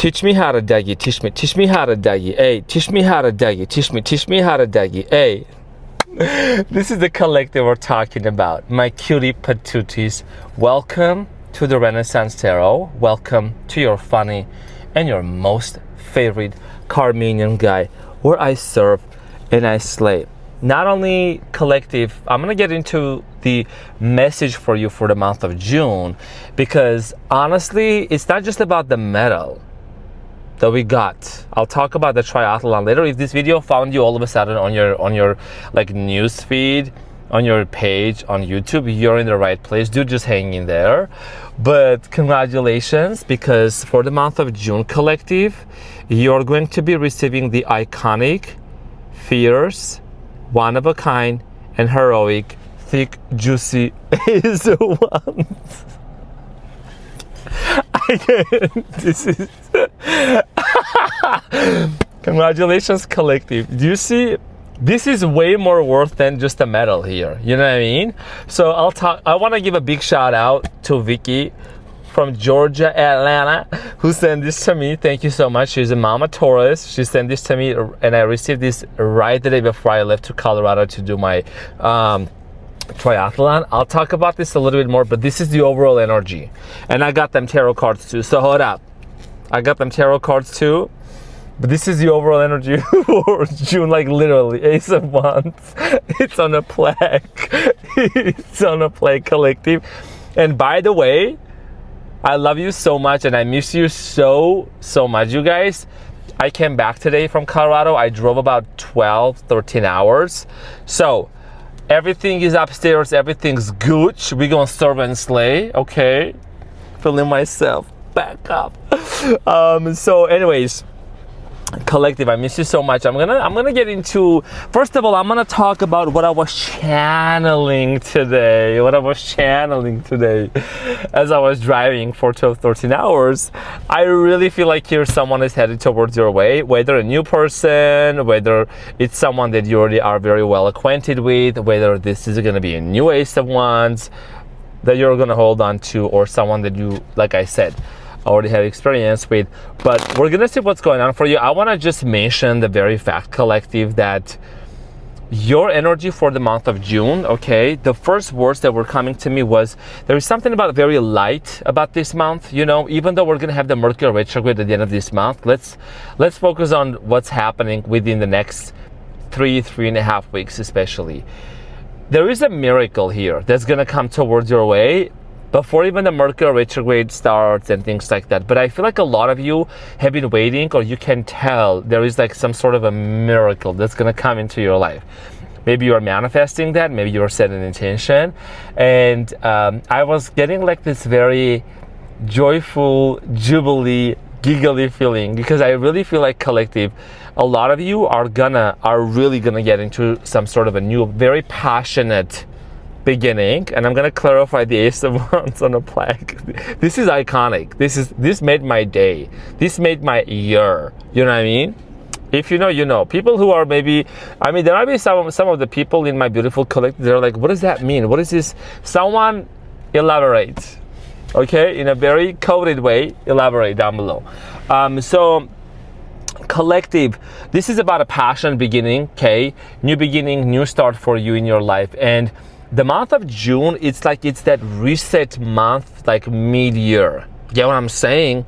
Teach me how to Dougie, teach me how to Dougie, hey, teach me how to Dougie, teach me how to Dougie, hey. This is the collective we're talking about, my cutie patooties. Welcome to the Renaissance Tarot. Welcome to your funny and your most favorite Carmenian guy, where I serve and I slay. Not only collective, I'm gonna get into the message for you for the month of June, because honestly, it's not just about the medal that we got. I'll talk about the triathlon later. If this video found you all of a sudden on your like news feed, on your page on YouTube, you're in the right place. Do just hang in there. But congratulations, because for the month of June, collective, you're going to be receiving the iconic, fierce, one of a kind, and heroic, thick, juicy Ace of Wands. This is congratulations, collective. Do you see? This is way more worth than just a medal here. You know what I mean? So I want to give a big shout out to Vicky from Georgia, Atlanta, who sent this to me. Thank you so much. She's a mama Taurus. She sent this to me, and I received this right the day before I left to Colorado to do my triathlon. I'll talk about this a little bit more, but this is the overall energy. And I got them tarot cards too, so hold up. I got them tarot cards too, but this is the overall energy for June, like literally, Ace of Wands. It's on a plaque. It's on a plaque, collective. And by the way, I love you so much and I miss you so much, you guys. I came back today from Colorado. I drove about 13 hours. So everything is upstairs, everything's gooch. We gonna serve and slay, okay? Feeling myself back up. So anyways, collective, I miss you so much. I'm gonna get into, first of all, I'm gonna talk about what I was channeling today. As I was driving for 13 hours. I really feel like here someone is headed towards your way, whether a new person, whether it's someone that you already are very well acquainted with, whether this is gonna be a new Ace of Wands that you're gonna hold on to, or someone that you, like I said, already have experience with. But we're gonna see what's going on for you. I want to just mention the very fact, collective, that your energy for the month of June, okay, the first words that were coming to me was there is something about very light about this month. You know, even though we're gonna have the Mercury retrograde at the end of this month, let's focus on what's happening within the next 3.5 weeks. Especially, there is a miracle here that's gonna come towards your way before even the Mercury retrograde starts and things like that. But I feel like a lot of you have been waiting, or you can tell there is like some sort of a miracle that's gonna come into your life. Maybe you are manifesting that, maybe you are setting an intention. And I was getting like this very joyful, jubilee, giggly feeling, because I really feel like, collective, a lot of you are really gonna get into some sort of a new, very passionate beginning. And I'm gonna clarify the Ace of Wands on a plaque. This is iconic. This made my day. This made my year. You know what I mean? If you know, you know. People who are maybe, I mean, there might be some of the people in my beautiful collective, they're like, what does that mean? What is this? Someone elaborate. Okay, in a very coded way, elaborate down below. So collective, this is about a passion beginning, okay? New beginning, new start for you in your life. And the month of June, it's that reset month, like mid-year. Get what I'm saying?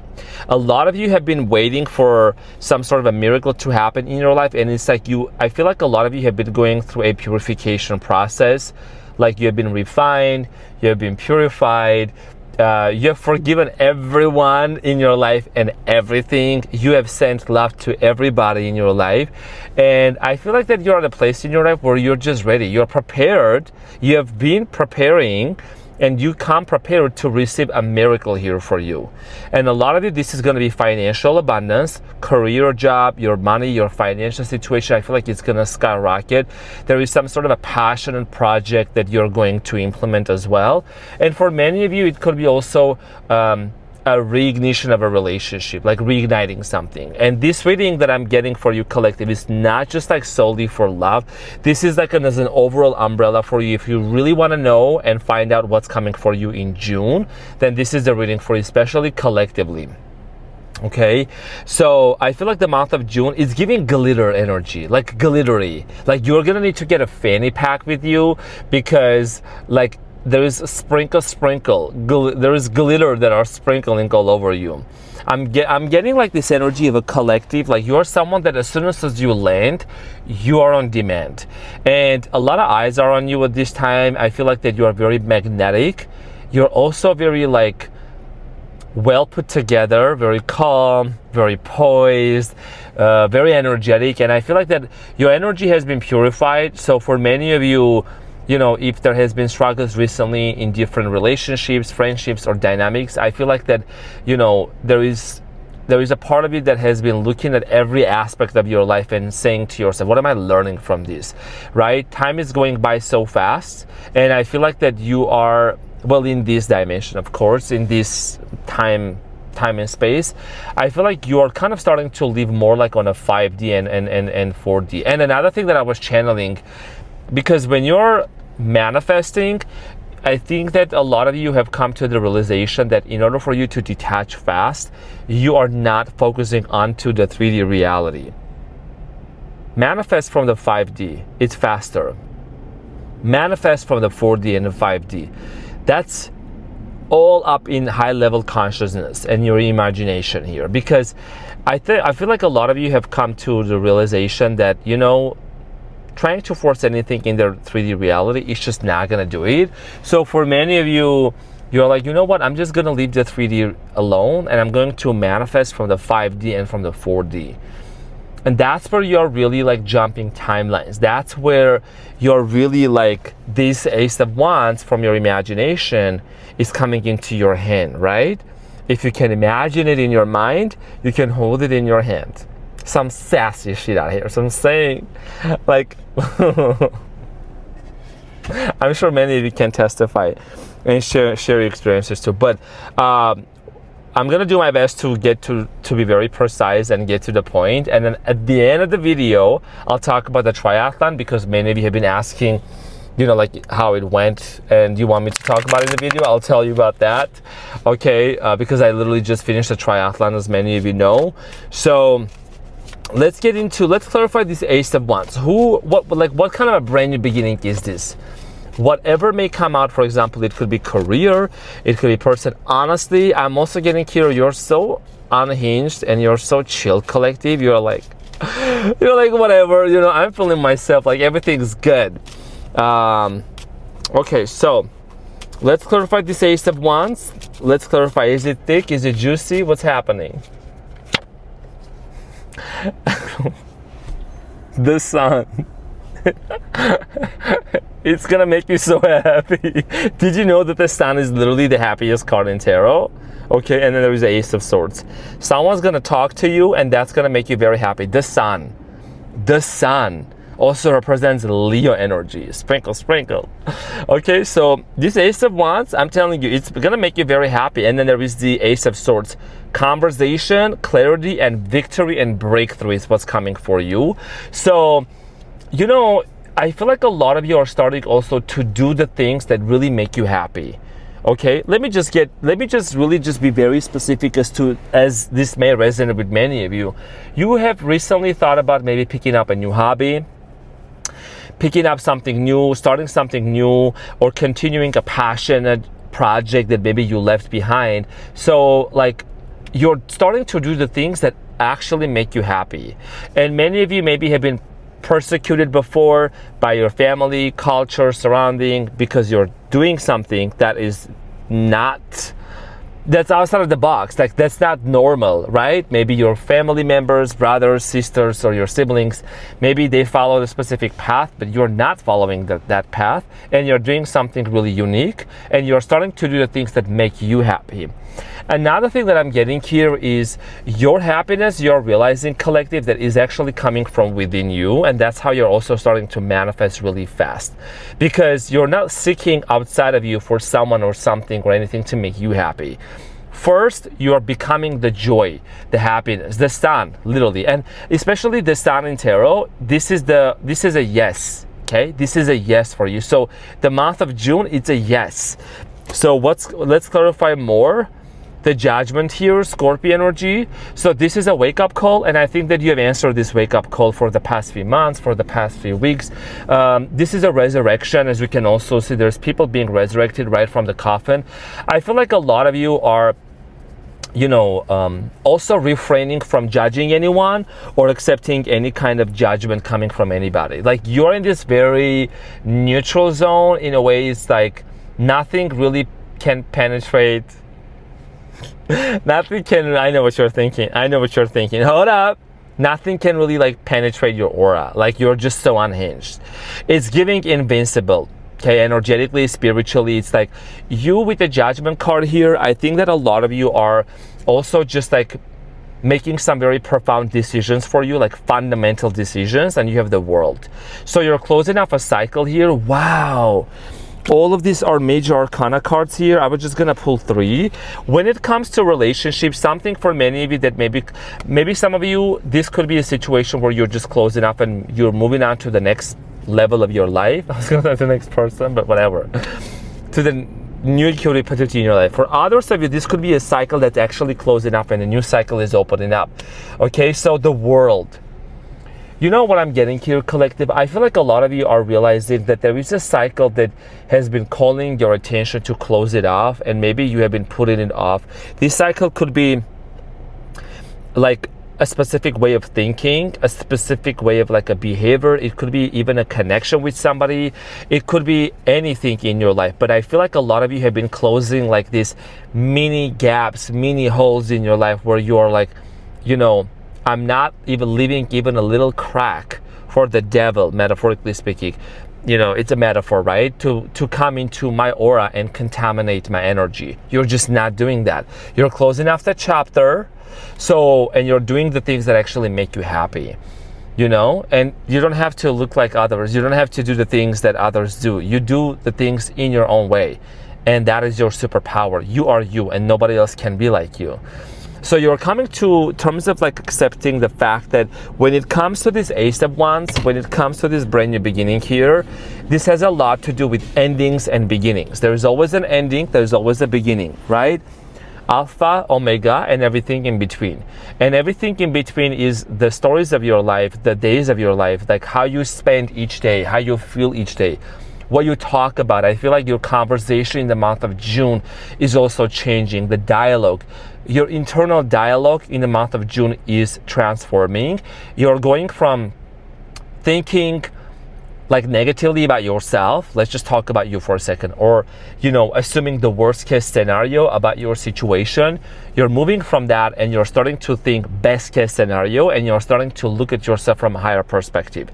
A lot of you have been waiting for some sort of a miracle to happen in your life, and it's like I feel like a lot of you have been going through a purification process. Like you have been refined, you have been purified, you have forgiven everyone in your life and everything. You have sent love to everybody in your life. And I feel like that you're at a place in your life where you're just ready. You're prepared. You have been preparing, and you come prepared to receive a miracle here for you. And a lot of you, this is going to be financial abundance, career, job, your money, your financial situation. I feel like it's going to skyrocket. There is some sort of a passionate project that you're going to implement as well. And for many of you, it could be also a reignition of a relationship, like reigniting something. And this reading that I'm getting for you, collective, is not just like solely for love. This is like as an overall umbrella for you. If you really want to know and find out what's coming for you in June, then this is the reading for you, especially collectively. Okay, so I feel like the month of June is giving glitter energy, like glittery. Like you're gonna need to get a fanny pack with you because like there is a sprinkle. There is glitter that are sprinkling all over you. I'm getting like this energy of a collective. Like you're someone that as soon as you land, you are on demand, and a lot of eyes are on you at this time. I feel like that you are very magnetic. You're also very like well put together, very calm, very poised, very energetic, and I feel like that your energy has been purified. So for many of you, you know, if there has been struggles recently in different relationships, friendships, or dynamics, I feel like that, you know, there is a part of you that has been looking at every aspect of your life and saying to yourself, what am I learning from this, right? Time is going by so fast, and I feel like that you are, well, in this dimension, of course, in this time and space, I feel like you are kind of starting to live more like on a 5D and 4D. And another thing that I was channeling, because when you're manifesting, I think that a lot of you have come to the realization that in order for you to detach fast, you are not focusing onto the 3D reality. Manifest from the 5D, it's faster. Manifest from the 4D and the 5D. That's all up in high level consciousness and your imagination here, because I feel like a lot of you have come to the realization that, you know, trying to force anything in their 3D reality is just not gonna do it. So for many of you, you're like, you know what, I'm just gonna leave the 3D alone and I'm going to manifest from the 5D and from the 4D. And that's where you're really like jumping timelines. That's where you're really like this Ace of Wands from your imagination is coming into your hand, right? If you can imagine it in your mind, you can hold it in your hand. Some sassy shit out here. So I'm saying, like, I'm sure many of you can testify and share your experiences too. But I'm gonna do my best to get to be very precise and get to the point. And then at the end of the video, I'll talk about the triathlon, because many of you have been asking, you know, like how it went, and you want me to talk about it in the video, I'll tell you about that. Okay, because I literally just finished the triathlon, as many of you know. So let's clarify this Ace of Wands. What kind of a brand new beginning is this? Whatever may come out, for example, it could be career, it could be person. Honestly, I'm also getting here, you're so unhinged and you're so chill, collective. You're like whatever, you know, I'm feeling myself, like everything's good. Okay, so let's clarify this Ace of Wands. Let's clarify, is it thick, is it juicy, what's happening? The sun. It's gonna make me so happy. Did you know that the sun is literally the happiest card in tarot? Okay, and then there is the Ace of Swords. Someone's gonna talk to you and that's gonna make you very happy. The sun also represents Leo energy. Sprinkle. Okay, so this Ace of Wands, I'm telling you, it's gonna make you very happy. And then there is the Ace of Swords. Conversation, clarity, and victory and breakthrough is what's coming for you. So, you know, I feel like a lot of you are starting also to do the things that really make you happy. Okay, let me just really be very specific as this may resonate with many of you. You have recently thought about maybe picking up a new hobby, picking up something new, starting something new, or continuing a passionate project that maybe you left behind. So like you're starting to do the things that actually make you happy. And many of you maybe have been persecuted before by your family, culture, surrounding, because you're doing something that is that's outside of the box. Like that's not normal, right? Maybe your family members, brothers, sisters, or your siblings, maybe they follow a specific path, but you're not following that path, and you're doing something really unique, and you're starting to do the things that make you happy. Another thing that I'm getting here is your happiness, you're realizing, collective, that is actually coming from within you, and that's how you're also starting to manifest really fast, because you're not seeking outside of you for someone or something or anything to make you happy. First, you're becoming the joy, the happiness, the sun, literally, and especially the sun in tarot. This is a yes. Okay, this is a yes for you. So the month of June, it's a yes. So let's clarify more. the judgment here, Scorpio energy. So this is a wake-up call, and I think that you have answered this wake-up call for the past few months, for the past few weeks. This is a resurrection. As we can also see, there's people being resurrected right from the coffin. I feel like a lot of you are also refraining from judging anyone or accepting any kind of judgment coming from anybody. Like, you're in this very neutral zone. In a way, it's like nothing really can penetrate. Nothing can, I know what you're thinking. Hold up. Nothing can really like penetrate your aura. Like, you're just so unhinged. It's giving invincible. Okay, energetically, spiritually, it's like you with the judgment card here. I think that a lot of you are also just like making some very profound decisions for you, like fundamental decisions, and you have the world. So you're closing off a cycle here. Wow. All of these are major arcana cards here. I was just gonna pull 3. When it comes to relationships, something for many of you that maybe some of you, this could be a situation where you're just closing up and you're moving on to the next level of your life. I was gonna say the next person, but whatever. To the new opportunity in your life. For others of you, this could be a cycle that's actually closing up and a new cycle is opening up. Okay, so the world. You know what I'm getting here, collective? I feel like a lot of you are realizing that there is a cycle that has been calling your attention to close it off, and maybe you have been putting it off. This cycle could be like a specific way of thinking, a specific way of like a behavior. It could be even a connection with somebody. It could be anything in your life. But I feel like a lot of you have been closing like these mini gaps, mini holes in your life where you are like, I'm not even leaving even a little crack for the devil, metaphorically speaking. It's a metaphor, right? To come into my aura and contaminate my energy. You're just not doing that. You're closing off the chapter. And you're doing the things that actually make you happy, and you don't have to look like others. You don't have to do the things that others do. You do the things in your own way. And that is your superpower. You are you, and nobody else can be like you. So you're coming to terms of like accepting the fact that when it comes to this Ace of Wands, when it comes to this brand new beginning here, this has a lot to do with endings and beginnings. There is always an ending, there's always a beginning, right? Alpha, Omega, and everything in between. And everything in between is the stories of your life, the days of your life, like how you spend each day, how you feel each day, what you talk about. I feel like your conversation in the month of June is also changing. The dialogue, your internal dialogue in the month of June is transforming. You're going from thinking like negatively about yourself, let's just talk about you for a second, or assuming the worst case scenario about your situation, you're moving from that and you're starting to think best case scenario, and you're starting to look at yourself from a higher perspective.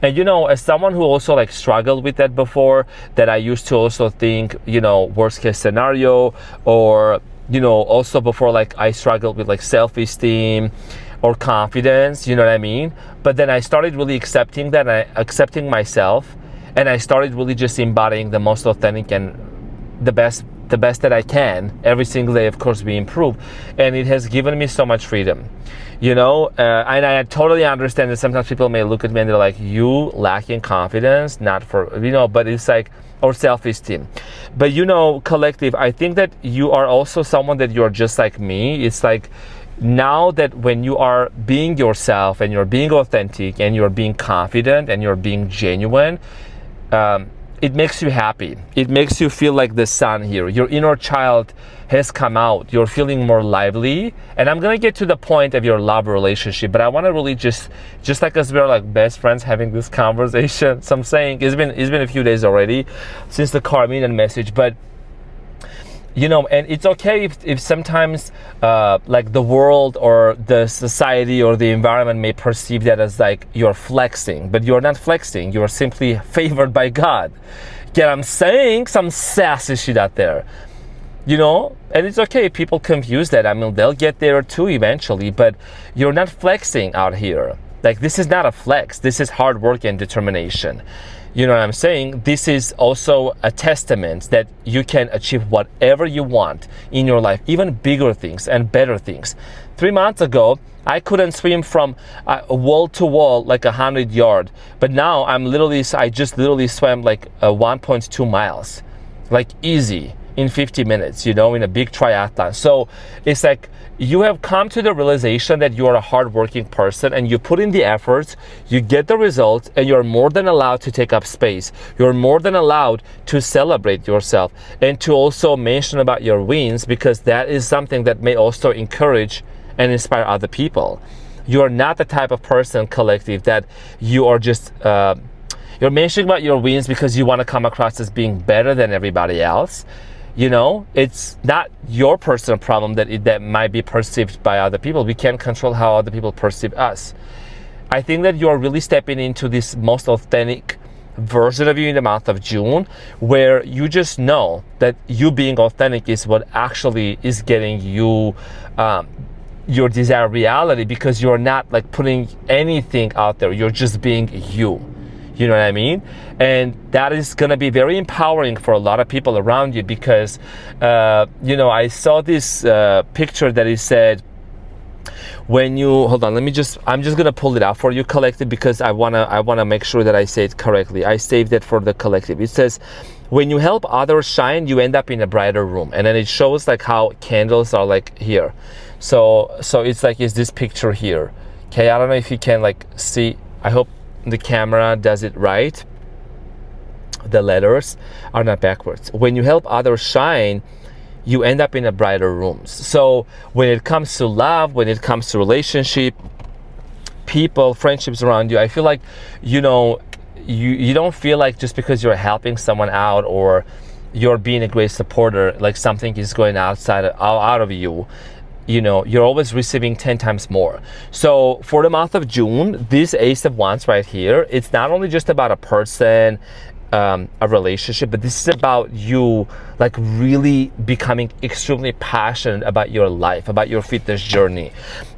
And as someone who also like struggled with that before, that I used to also think worst case scenario, or also before, like I struggled with like self-esteem or confidence, you know what I mean? But then I started really accepting that, accepting myself, and I started really just embodying the most authentic and the best that I can. Every single day, of course, we improve. And it has given me so much freedom, and I totally understand that sometimes people may look at me and they're like, you lacking confidence, not for, but it's like, or self-esteem. But collective, I think that you are also someone that you're just like me. It's like, now that when you are being yourself and you're being authentic and you're being confident and you're being genuine, it makes you happy. It makes you feel like the sun here. Your inner child has come out. You're feeling more lively. And I'm gonna get to the point of your love relationship, but I want to really just like as we're like best friends having this conversation. So I'm saying it's been a few days already since the Carminian message, but and it's okay if sometimes like the world or the society or the environment may perceive that as like you're flexing, but you're not flexing. You're simply favored by God. Get I'm saying? Some sassy shit out there. And it's okay if people confuse that. I mean, they'll get there too eventually, but you're not flexing out here. Like, this is not a flex. This is hard work and determination. You know what I'm saying? This is also a testament that you can achieve whatever you want in your life, even bigger things and better things. 3 months ago, I couldn't swim from wall to wall like 100 yards, but now I just literally swam like 1.2 miles, like easy. in 50 minutes, you know, in a big triathlon. So it's like you have come to the realization that you are a hardworking person and you put in the efforts, you get the results, and you're more than allowed to take up space. You're more than allowed to celebrate yourself and to also mention about your wins, because that is something that may also encourage and inspire other people. You are not the type of person, collective, that you are just you're mentioning about your wins because you want to come across as being better than everybody else. You know, it's not your personal problem that might be perceived by other people. We can't control how other people perceive us. I think that you are really stepping into this most authentic version of you in the month of June, where you just know that you being authentic is what actually is getting you your desired reality, because you're not like putting anything out there. You're just being you. You know what I mean? And that is going to be very empowering for a lot of people around you, because, you know, I saw this picture that it said, when you, hold on, I'm just going to pull it out for you, collective, because I want to make sure that I say it correctly. I saved it for the collective. It says, when you help others shine, you end up in a brighter room. And then it shows like how candles are like here. So it's like, is this picture here? Okay, I don't know if you can like see. I hope the camera does it right. The letters are not backwards. When you help others shine, you end up in a brighter rooms. So when it comes to love, when it comes to relationship, people, friendships around you, I feel like, you know, you don't feel like just because you're helping someone out or you're being a great supporter, like something is going out of you. You know, you're always receiving 10 times more. So for the month of June, this Ace of Wands right here, it's not only just about a person, a relationship, but this is about you like really becoming extremely passionate about your life, about your fitness journey.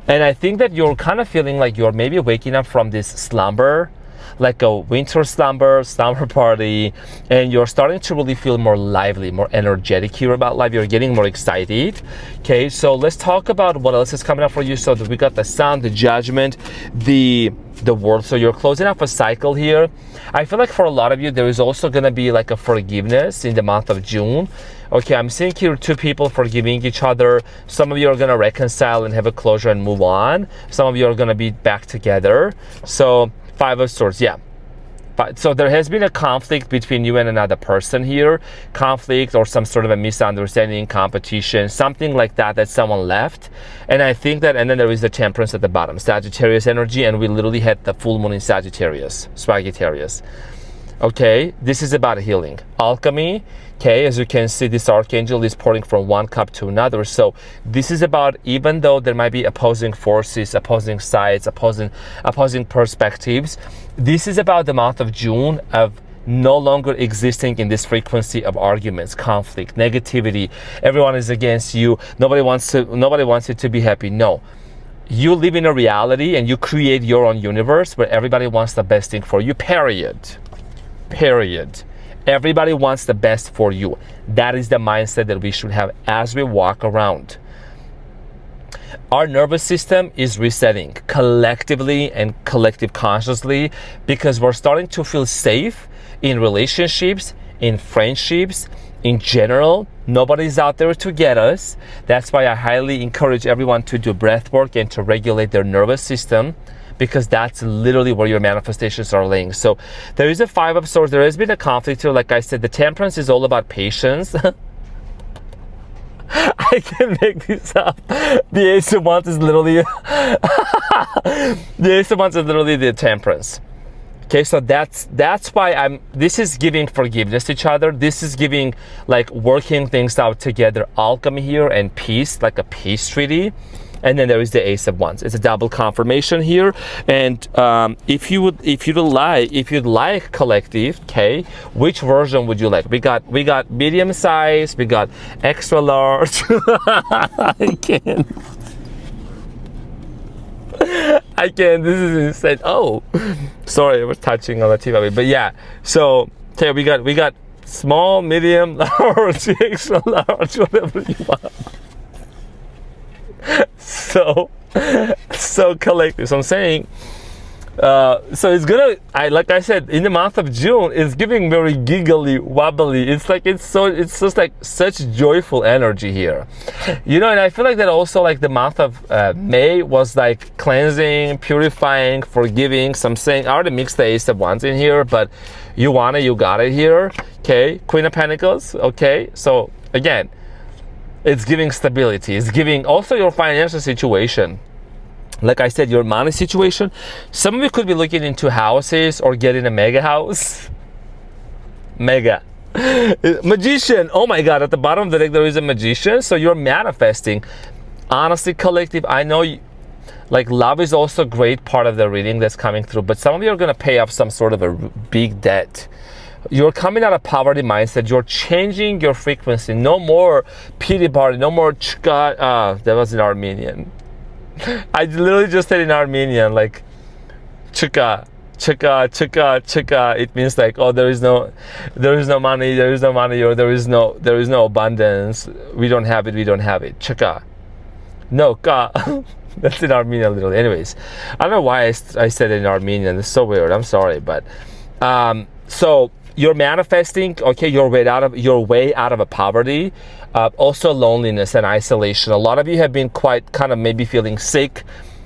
And I think that you're kind of feeling like you're maybe waking up from this slumber, like a winter slumber party, and you're starting to really feel more lively, more energetic here about life. You're getting more excited. Okay, so let's talk about what else is coming up for you. So we got the Sun, the Judgment, the World. So you're closing up a cycle here. I feel like for a lot of you, there is also going to be like a forgiveness in the month of June. Okay, I'm seeing here two people forgiving each other. Some of you are going to reconcile and have a closure and move on. Some of you are going to be back together. So Five of Swords, yeah. But so there has been a conflict between you and another person here. Conflict or some sort of a misunderstanding, competition, something like that someone left. And I think that, and then there is the Temperance at the bottom, Sagittarius energy, and we literally had the full moon in Sagittarius, Sagittarius. Okay, this is about healing. Alchemy, okay, as you can see, this archangel is pouring from one cup to another. So this is about, even though there might be opposing forces, opposing sides, opposing perspectives, this is about the month of June of no longer existing in this frequency of arguments, conflict, negativity. Everyone is against you. Nobody wants you to be happy. No. You live in a reality and you create your own universe where everybody wants the best thing for you, period. Everybody wants the best for you. That is the mindset that we should have as we walk around. Our nervous system is resetting collectively and collective consciously, because we're starting to feel safe in relationships, in friendships, in general. Nobody's out there to get us. That's why I highly encourage everyone to do breath work and to regulate their nervous system, because that's literally where your manifestations are laying. So there is a Five of Swords. There has been a conflict here. Like I said, the Temperance is all about patience. I can make this up. The Ace of Wands is literally the Ace of Wands is literally the Temperance. Okay, so that's why this is giving forgiveness to each other. This is giving like working things out together, alchemy here, and peace, like a peace treaty. And then there is the Ace of Wands. It's a double confirmation here. And if you'd like collective, okay, which version would you like? We got medium size, we got extra large. I can't. This is insane. Oh, sorry, I was touching on the TV. But yeah, so okay, we got small, medium, large, extra large, whatever you want. So collective. So I'm saying, So it's gonna, like I said, in the month of June, it's giving very giggly, wobbly. It's like it's just like such joyful energy here, and I feel like that also, like the month of May was like cleansing, purifying, forgiving. So I'm saying I already mixed the Ace of Wands in here, but you want it, you got it here. Okay, Queen of Pentacles. Okay, so again, it's giving stability. It's giving also your financial situation. Like I said, your money situation. Some of you could be looking into houses or getting a mega house. Mega. Magician. Oh my God, at the bottom of the deck there is a magician. So you're manifesting. Honestly, collective, I know like love is also a great part of the reading that's coming through. But some of you are going to pay off some sort of a big debt. You're coming out of poverty mindset. You're changing your frequency. No more pity party. No more chka. That was in Armenian. I literally just said in Armenian, like, chika, chika, chika, chika. It means like, oh, there is no money, or there is no abundance. We don't have it. Chika. No, ka. That's in Armenian, literally. Anyways, I don't know why I said it in Armenian. It's so weird. I'm sorry, but so you're manifesting, okay, your way out of a poverty. Also loneliness and isolation. A lot of you have been quite kind of maybe feeling sick,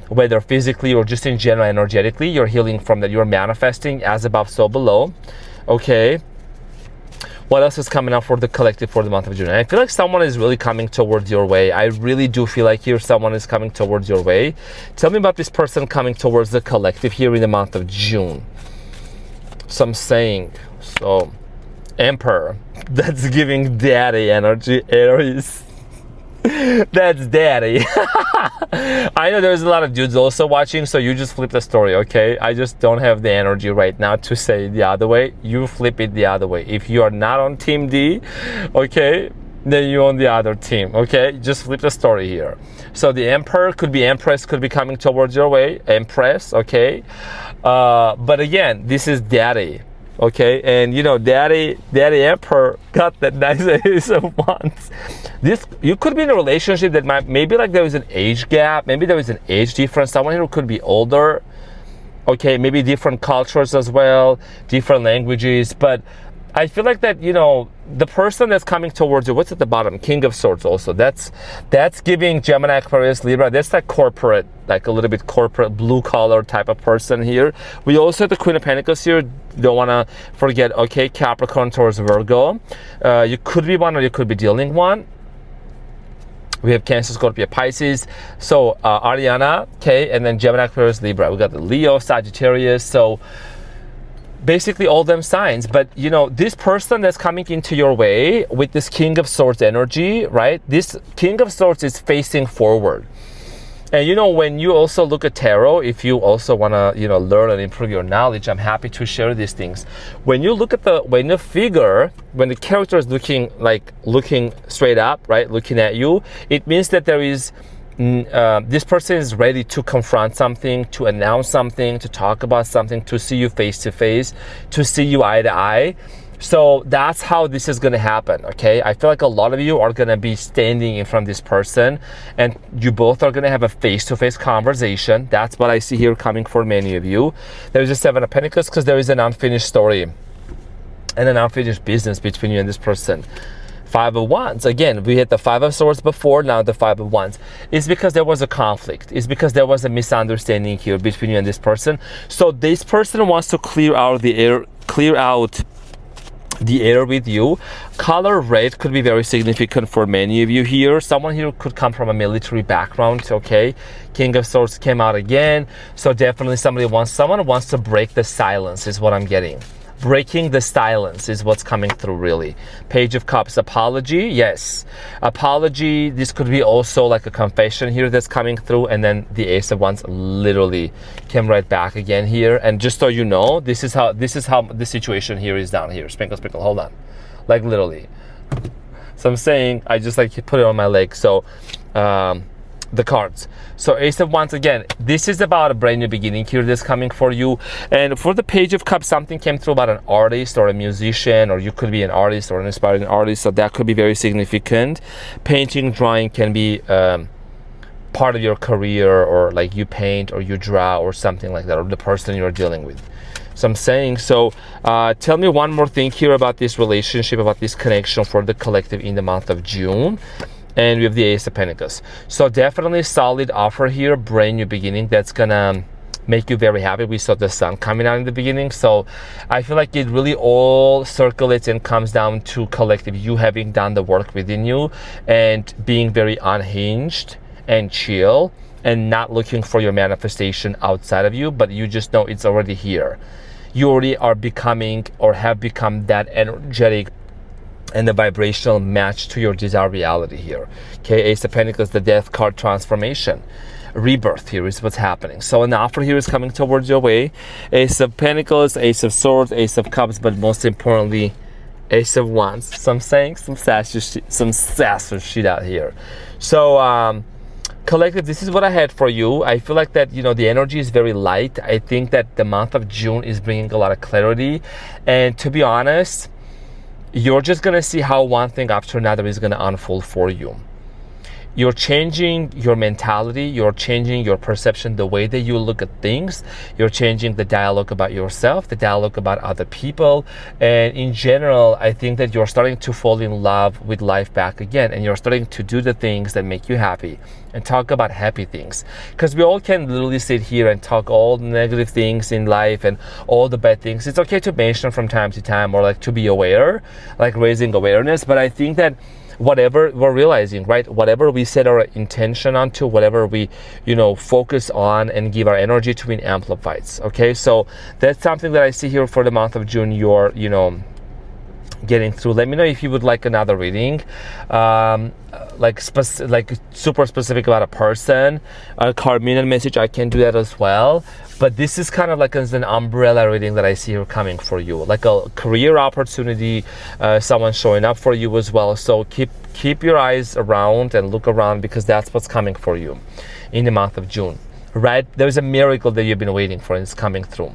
whether physically or just in general energetically. You're healing from that. You're manifesting as above, so below. Okay. What else is coming up for the collective for the month of June? And I feel like someone is really coming towards your way. I really do feel like here someone is coming towards your way. Tell me about this person coming towards the collective here in the month of June. So I'm saying, so Emperor, that's giving daddy energy. Aries, that's daddy. I know there's a lot of dudes also watching, so you just flip the story, okay? I just don't have the energy right now to say the other way. You flip it the other way. If you are not on Team D, okay, then you're on the other team, okay? Just flip the story here. So the Emperor could be Empress, could be coming towards your way. Empress, okay? But again, this is daddy. Okay, and daddy Emperor got that nice Ace of Wands. You could be in a relationship that maybe like there is an age gap, maybe there is an age difference. Someone here could be older. Okay, maybe different cultures as well, different languages. But I feel like that the person that's coming towards you. What's at the bottom? King of Swords. Also, that's giving Gemini, Aquarius, Libra. That's like corporate, like a little bit corporate, blue collar type of person here. We also have the Queen of Pentacles here. Don't want to forget. Okay, Capricorn towards Virgo. You could be one, or you could be dealing one. We have Cancer, Scorpio, Pisces. So Ariana, okay, and then Gemini, Aquarius, Libra. We got the Leo, Sagittarius. So basically all them signs. But this person that's coming into your way with this King of Swords energy, right? This King of Swords is facing forward. And when you also look at tarot, if you also want to learn and improve your knowledge, I'm happy to share these things. When you look at when the character is looking straight up, right, looking at you, it means that there is this person is ready to confront something, to announce something, to talk about something, to see you face to face, to see you eye to eye. So that's how this is going to happen, okay? I feel like a lot of you are going to be standing in front of this person, and you both are going to have a face-to-face conversation. That's what I see here coming for many of you. There's a Seven of Pentacles because there is an unfinished story and an unfinished business between you and this person. Five of Wands. Again, we had the Five of Swords before, now the Five of Wands. It's because there was a conflict. It's because there was a misunderstanding here between you and this person. So this person wants to clear out the air with you. Color red could be very significant for many of you here. Someone here could come from a military background, okay? King of Swords came out again. So definitely someone wants to break the silence is what I'm getting. Breaking the silence is what's coming through, really. Page of Cups, apology, yes. Apology, this could be also like a confession here that's coming through, and then the Ace of Wands literally came right back again here. And just so you know, this is how the situation here is down here. Sprinkle, sprinkle, hold on. Like literally. So I'm saying, I just like put it on my leg. So, the cards. So Ace of Wands, again, this is about a brand new beginning here that's coming for you. And for the Page of Cups, something came through about an artist or a musician, or you could be an artist or an inspiring artist, so that could be very significant. Painting, drawing can be part of your career, or like you paint or you draw or something like that, or the person you're dealing with. So I'm saying, tell me one more thing here about this relationship, about this connection for the collective in the month of June. And we have the Ace of Pentacles. So definitely solid offer here, brand new beginning that's gonna make you very happy. We saw the sun coming out in the beginning. So I feel like it really all circulates and comes down to collective, you having done the work within you and being very unhinged and chill and not looking for your manifestation outside of you, but you just know it's already here. You already are becoming or have become that energetic and the vibrational match to your desired reality here. Okay, Ace of Pentacles, the death card, transformation. Rebirth here is what's happening. So an offer here is coming towards your way. Ace of Pentacles, Ace of Swords, Ace of Cups, but most importantly, Ace of Wands. So I'm saying some sassy shit out here. So collective, this is what I had for you. I feel like that, the energy is very light. I think that the month of June is bringing a lot of clarity. And to be honest, you're just gonna see how one thing after another is gonna unfold for you. You're changing your mentality, you're changing your perception, the way that you look at things. You're changing the dialogue about yourself, the dialogue about other people. And in general, I think that you're starting to fall in love with life back again. And you're starting to do the things that make you happy and talk about happy things. Because we all can literally sit here and talk all the negative things in life and all the bad things. It's okay to mention from time to time, or like to be aware, like raising awareness. But I think that whatever we're realizing, right? Whatever we set our intention onto, whatever we, focus on and give our energy to, it amplifies. Okay, so that's something that I see here for the month of June. You're, getting through. Let me know if you would like another reading, like super specific about a person, a card meaning message. I can do that as well. But this is kind of like as an umbrella reading that I see here coming for you, like a career opportunity, someone showing up for you as well. So keep your eyes around and look around, because that's what's coming for you in the month of June, right? There's a miracle that you've been waiting for, and it's coming through.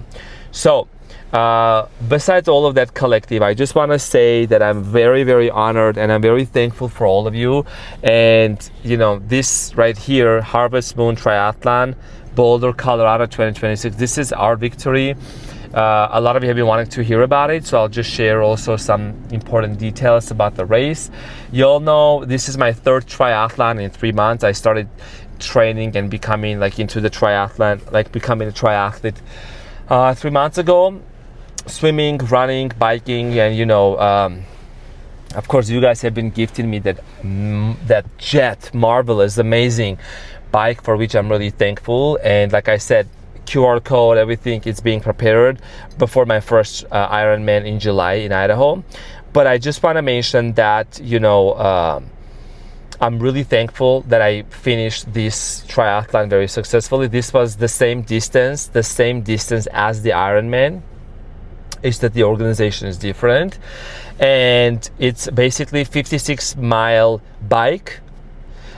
So besides all of that, collective, I just want to say that I'm very, very honored and I'm very thankful for all of you. And this right here, Harvest Moon Triathlon, Boulder, Colorado 2026, this is our victory. A lot of you have been wanting to hear about it, so I'll just share also some important details about the race. You all know this is my third triathlon in 3 months. I started training and becoming into the triathlon, becoming a triathlete 3 months ago. Swimming, running, biking, and of course you guys have been gifting me that jet, marvelous, amazing bike, for which I'm really thankful. And like I said, QR code, everything is being prepared before my first Ironman in July in Idaho. But I just want to mention that I'm really thankful that I finished this triathlon very successfully. This was the same distance as the Ironman. It's that the organization is different, and it's basically 56-mile bike,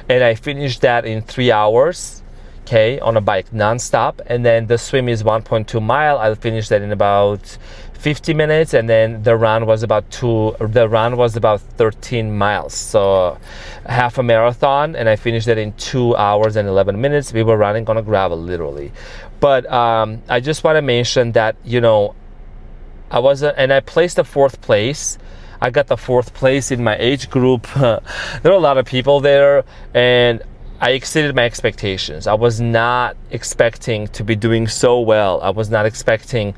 and I finished that in 3 hours, okay, on a bike non-stop. And then the swim is 1.2 mile. I'll finish that in about 50 minutes, and then the run was about 13 miles, so half a marathon, and I finished that in 2 hours and 11 minutes. We were running on a gravel, literally. But I just want to mention that I placed the 4th place. I got the 4th place in my age group. There were a lot of people there, and I exceeded my expectations. I was not expecting to be doing so well. I was not expecting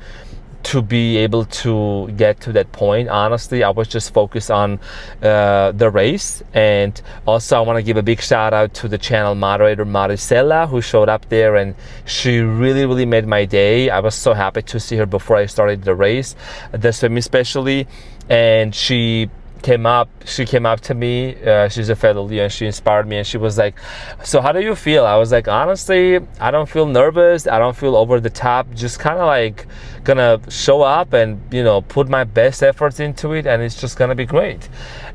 to be able to get to that point. Honestly, I was just focused on the race. And also I want to give a big shout out to the channel moderator Maricela, who showed up there, and she really made my day. I was so happy to see her before I started the race, the swim especially. And she came up to me, she's a fellow Leo, and she inspired me, and she was like, so how do you feel? I was like, honestly, I don't feel nervous, I don't feel over the top, just kind of gonna show up and put my best efforts into it, and it's just gonna be great.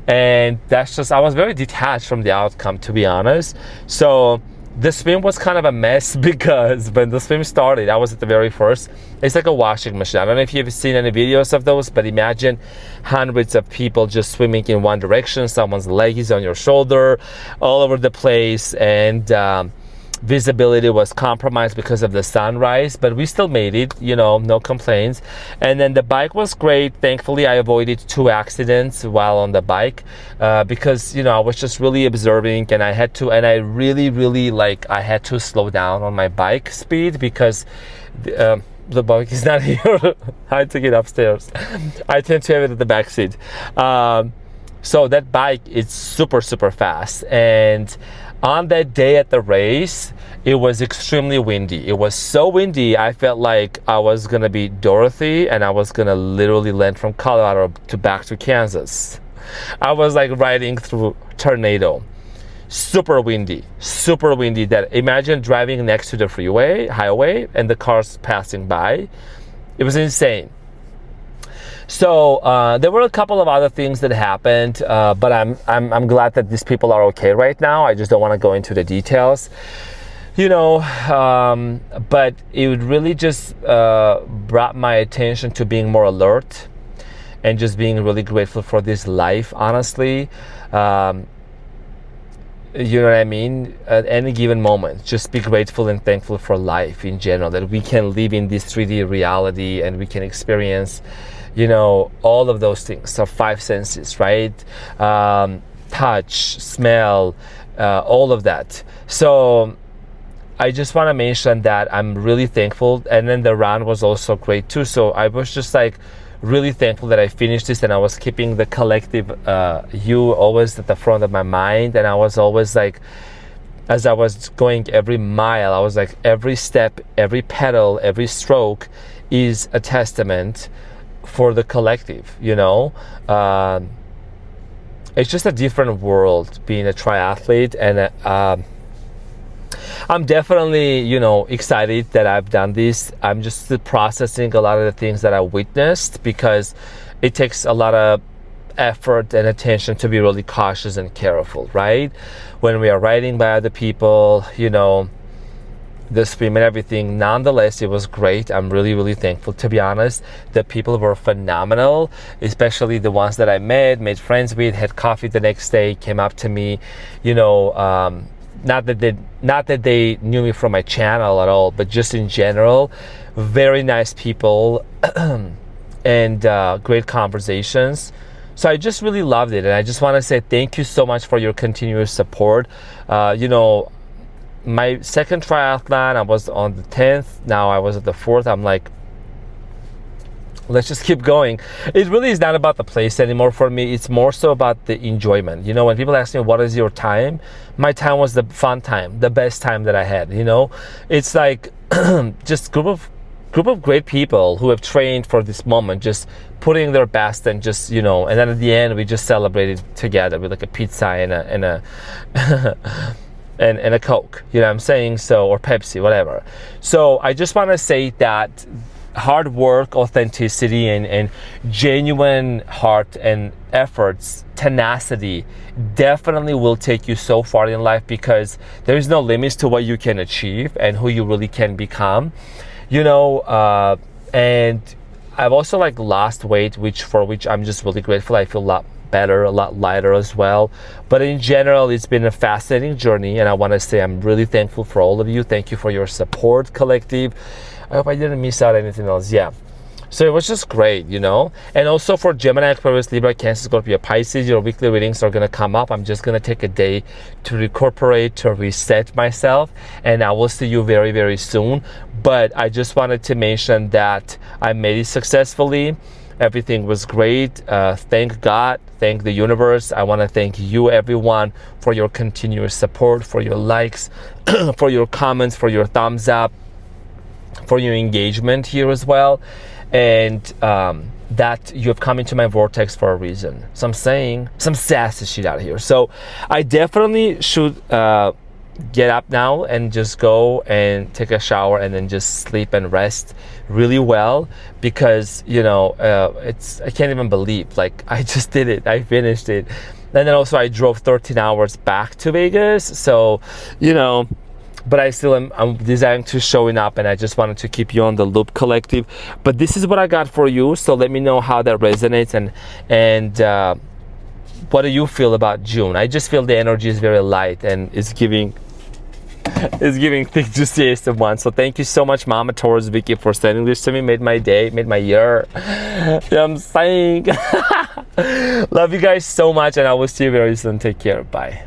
And I was very detached from the outcome, to be honest. So the swim was kind of a mess, because when the swim started, I was at the very first. It's like a washing machine. I don't know if you've seen any videos of those, but imagine hundreds of people just swimming in one direction. Someone's leg is on your shoulder, all over the place. And visibility was compromised because of the sunrise, but we still made it, no complaints. And then the bike was great. Thankfully, I avoided 2 accidents while on the bike because, I was just really observing, and I had to, and I really, really I had to slow down on my bike speed because the bike is not here. I had to get upstairs. I tend to have it at the back seat. So that bike is super, super fast. And on that day at the race, it was extremely windy. It was so windy, I felt like I was gonna be Dorothy and I was gonna literally land from Colorado back to Kansas. I was riding through tornado. Super windy that imagine driving next to the highway, and the cars passing by. It was insane. So there were a couple of other things that happened, but I'm glad that these people are okay right now. I just don't want to go into the details, but it really just brought my attention to being more alert and just being really grateful for this life, honestly. You know what I mean? At any given moment, just be grateful and thankful for life in general, that we can live in this 3D reality and we can experience, all of those things, our 5 senses, right? Touch, smell, all of that. So I just want to mention that I'm really thankful. And then the run was also great too. So I was just really thankful that I finished this, and I was keeping the collective you always at the front of my mind. And I was always as I was going every mile, I was every step, every pedal, every stroke is a testament for the collective, it's just a different world being a triathlete. And I'm definitely, excited that I've done this. I'm just still processing a lot of the things that I witnessed, because it takes a lot of effort and attention to be really cautious and careful, right? When we are riding by other people, the swim and everything. Nonetheless, it was great. I'm really, really thankful, to be honest. The people were phenomenal, especially the ones that I made friends with, had coffee the next day, came up to me, not that they knew me from my channel at all, but just in general, very nice people and great conversations. So I just really loved it, and I just want to say thank you so much for your continuous support. My second triathlon, I was on the 10th. Now I was at the 4th. I'm let's just keep going. It really is not about the place anymore for me. It's more so about the enjoyment. When people ask me, what is your time? My time was the fun time, the best time that I had, It's just group of great people who have trained for this moment, just putting their best, and just, and then at the end, we just celebrated together with a pizza and a and a Coke, you know what I'm saying? So, or Pepsi, whatever. So I just want to say that hard work, authenticity, and genuine heart and efforts, tenacity definitely will take you so far in life, because there is no limits to what you can achieve and who you really can become, and I've also lost weight, for which I'm just really grateful. I feel a lot better, a lot lighter as well. But in general, it's been a fascinating journey, and I want to say I'm really thankful for all of you. Thank you for your support, collective. I hope I didn't miss out anything else. Yeah. So it was just great, And also for Gemini, Aquarius, Libra, Cancer, Scorpio, Pisces, your weekly readings are going to come up. I'm just going to take a day to recuperate, to reset myself, and I will see you very, very soon. But I just wanted to mention that I made it successfully. Everything was great. Thank God, thank the universe. I want to thank you, everyone, for your continuous support, for your likes, for your comments, for your thumbs up, for your engagement here as well. And that you have come into my vortex for a reason. So I'm saying some sassy shit out here. So I definitely should get up now and just go and take a shower and then just sleep and rest really well, because I can't even believe I just did it. I finished it. And then also I drove 13 hours back to Vegas, so but I still I'm desiring to showing up, and I just wanted to keep you on the loop, collective. But this is what I got for you, so let me know how that resonates, and what do you feel about June? I just feel the energy is very light and it's giving is giving thick juiciest of one. So thank you so much, Mama Taurus Vicky, for sending this to me. Made my day, made my year. You know what I'm saying? Love you guys so much, and I will see you very soon. Take care. Bye.